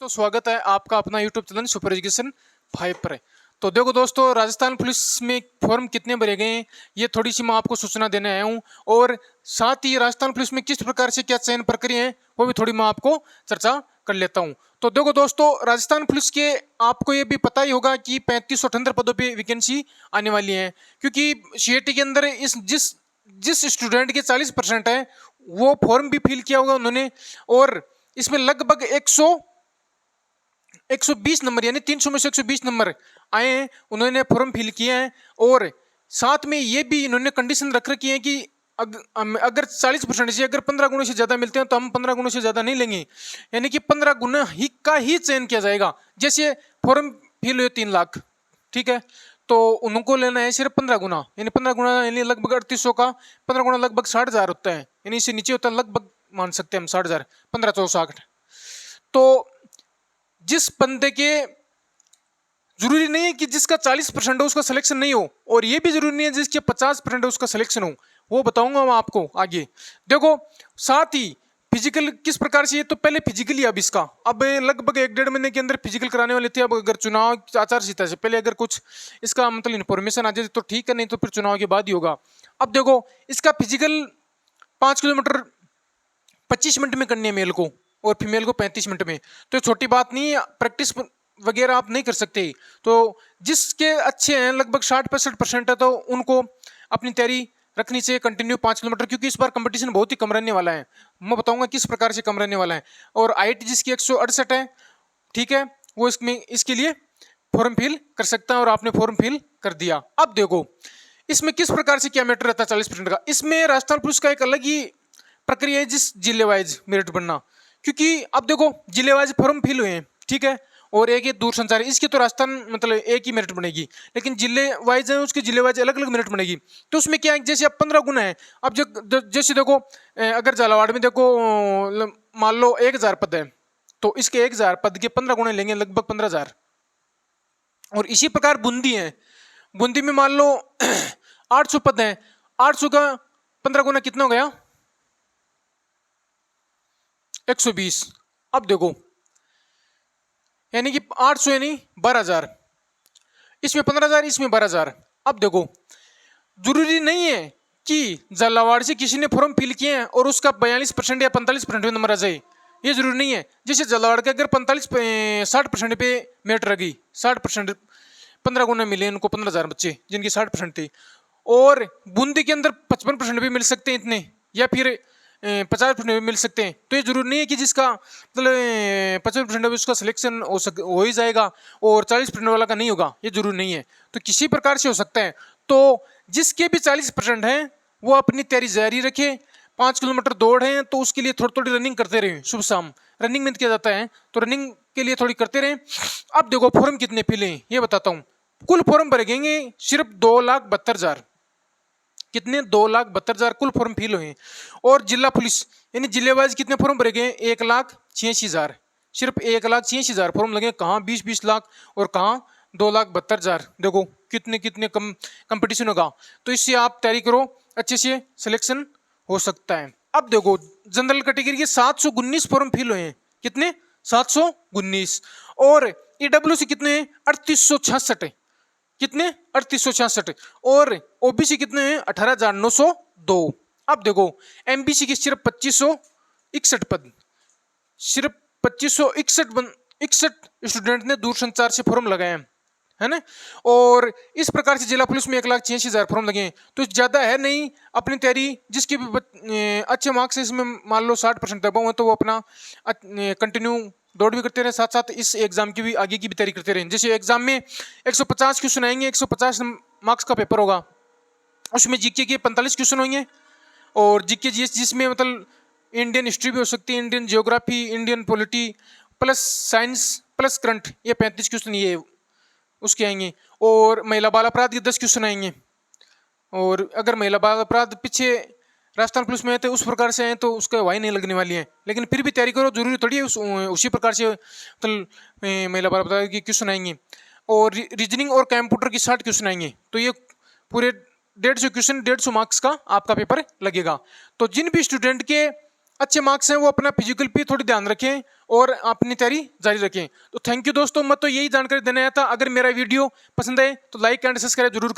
तो स्वागत है आपका अपना यूट्यूब चैनल सुपर एजुकेशन 5 पर। तो देखो दोस्तों, राजस्थान पुलिस में फॉर्म कितने भरे गए हैं ये थोड़ी सी मैं आपको सूचना देने आया हूँ, और साथ ही राजस्थान पुलिस में किस प्रकार से क्या चयन प्रक्रिया है वो भी थोड़ी मैं आपको चर्चा कर लेता हूँ। तो देखो दोस्तों, राजस्थान पुलिस के आपको ये भी पता ही होगा कि 3578 पदों पर वैकेंसी आने वाली है, क्योंकि सीएटी के अंदर इस जिस जिस स्टूडेंट के 40% है वो फॉर्म भी फिल किया होगा उन्होंने, और इसमें लगभग 120 नंबर यानी 300 में से 120 नंबर आए हैं, उन्होंने फॉर्म फिल किए हैं। और साथ में ये भी इन्होंने कंडीशन रख रखी है कि अगर 40% से अगर 15 गुणों से ज़्यादा मिलते हैं तो हम 15 गुणों से ज़्यादा नहीं लेंगे, यानी कि 15 गुना ही का ही चयन किया जाएगा। जैसे फॉर्म फिल हुए 3 लाख, ठीक है, तो उनको लेना है सिर्फ 15 गुना, यानी 15 गुना यानी लगभग 3800 का 15 गुना लगभग 60,000 होता है, यानी इससे नीचे होता है लगभग मान सकते हैं हम 60,000, 1560। तो जिस बंदे के जरूरी नहीं है कि जिसका 40% हो उसका सिलेक्शन नहीं हो, और ये भी जरूरी नहीं है जिसके 50% है उसका सिलेक्शन हो, वो बताऊंगा मैं आपको आगे। देखो, साथ ही फिजिकल किस प्रकार से, ये तो पहले फिजिकली, अब इसका अब लगभग 1-1.5 महीने के अंदर फिजिकल कराने वाले थे। अब अगर चुनाव आचार संहिता से पहले अगर कुछ इसका मतलब इन्फॉर्मेशन आ जाए तो ठीक है, नहीं तो फिर चुनाव के बाद ही होगा। अब देखो, इसका फिजिकल 5 किलोमीटर 25 मिनट में करनी है मेल को, और फीमेल को 35 मिनट में। तो छोटी बात नहीं है, प्रैक्टिस वगैरह आप नहीं कर सकते। तो जिसके अच्छे हैं लगभग 60-65% है तो उनको अपनी तैयारी रखनी चाहिए कंटिन्यू 5 किलोमीटर, क्योंकि इस बार कंपटीशन बहुत ही कम रहने वाला है। मैं बताऊंगा किस प्रकार से कम रहने वाला है। और हाइट जिसकी 168 है, ठीक है, वो इसमें इसके लिए फॉर्म फिल कर सकता है, और आपने फॉर्म फिल कर दिया। अब देखो इसमें किस प्रकार से क्या मैटर रहता है 40% का। इसमें राजस्थान पुलिस का एक अलग ही प्रक्रिया है, जिस जिले वाइज मेरिट बनना, क्योंकि अब देखो जिले वाइज फॉर्म फिल हुए हैं, ठीक है, और एक ये दूरसंचार इसकी तो राजस्थान मतलब एक ही मेरिट बनेगी, लेकिन जिले वाइज है उसके जिले वाइज अलग अलग मेरिट बनेगी। तो उसमें क्या है, जैसे अब 15 गुना है। अब जैसे देखो, अगर झालावाड़ में देखो मान लो 1000 पद है, तो इसके 1000 पद के 15 गुना लेंगे, लगभग 15,000। और इसी प्रकार बूंदी है, बूंदी में मान लो 800 पद है, 800 का 15 गुना कितना हो गया, 120। अब देखो यानी कि 800 यानी 12,000, इसमें 15,000, इसमें 12,000। अब देखो जरूरी नहीं है कि झालावाड़ से किसी ने फॉर्म फिल किए हैं और उसका 42% या 45% में नंबर आ जाए, ये जरूरी नहीं है। जैसे झालावाड़ के अगर 60% पे मेरिट रह गई, 60% 15 गुना मिले उनको 15,000 बच्चे जिनकी 60% थे, और बूंदी के अंदर 55% भी मिल सकते हैं इतने, या फिर 50% भी मिल सकते हैं। तो ये जरूरी नहीं है कि जिसका मतलब 55% उसका सिलेक्शन हो ही जाएगा और 40% वाला का नहीं होगा, ये जरूरी नहीं है। तो किसी प्रकार से हो सकता है। तो जिसके भी 40% हैं वो अपनी तैयारी जारी रखे। 5 किलोमीटर दौड़ है तो उसके लिए थोड़ी थोड़ी रनिंग करते रहे, सुबह शाम रनिंग में किया जाता है, तो रनिंग के लिए थोड़ी करते रहे। अब देखो फॉर्म कितने फिले हैं ये बताता हूँ। कुल फॉर्म भरेंगे सिर्फ 2,72,000, कितने 2,72,000 कुल फॉर्म फिल हुए। और जिला पुलिस यानी जिले वाइज कितने फॉर्म भरे गए, 1,86,000, सिर्फ 1,86,000 फॉर्म लगे। कहाँ 20-20 लाख और कहाँ 2,72,000। देखो कितने कितने कंपटीशन होगा। तो इससे आप तैयारी करो, अच्छे से सिलेक्शन हो सकता है। अब देखो जनरल कैटेगरी के 719 फॉर्म फिल हुए हैं, कितने 719, और ईडब्ल्यूसी कितने 3866 है, कितने 3866, और ओबीसी कितने हैं 18,902। अब देखो एमबीसी की सिर्फ 2561 पद, सिर्फ 2561 स्टूडेंट ने दूरसंचार से फॉर्म लगाए हैं, है ना। और इस प्रकार से जिला पुलिस में 1,86,000 फॉर्म लगे हैं, तो ज्यादा है नहीं। अपनी तैयारी जिसके भी अच्छे मार्क्स है इसमें मान लो 60% दबा हुआ, तो वो अपना कंटिन्यू दौड़ भी करते रहे, साथ साथ इस एग्जाम की भी आगे की भी तैयारी करते रहे। जैसे एग्जाम में 150 क्वेश्चन आएंगे, 150 मार्क्स का पेपर होगा, उसमें जीके के 45 क्वेश्चन होंगे, और जीके जीएस जिसमें मतलब इंडियन हिस्ट्री भी हो सकती है, Indian geography, Indian polity plus science plus current, ये 35 क्वेश्चन ये उसके आएंगे। और महिला बाल अपराध के 10 क्वेश्चन आएंगे। और अगर महिला बाल अपराध पीछे राजस्थान पुलिस में है तो उस प्रकार से है तो उसका वाई नहीं लगने वाली है, लेकिन फिर भी तैयारी करो, जरूरी थोड़ी है उसी प्रकार से मतलब महिला बाल अपराध के क्वेश्चन आएंगे। और रीजनिंग और कंप्यूटर की 60 क्वेश्चन आएंगे, तो ये पूरे 150 क्वेश्चन 150 मार्क्स का आपका पेपर लगेगा। तो जिन भी स्टूडेंट के अच्छे मार्क्स हैं वो अपना फिजिकल पे थोड़ी ध्यान रखें, और अपनी तैयारी जारी रखें। तो थैंक यू दोस्तों, मैं तो यही जानकारी देने आया था। अगर मेरा वीडियो पसंद आए तो लाइक एंड सब्सक्राइब जरूर करें।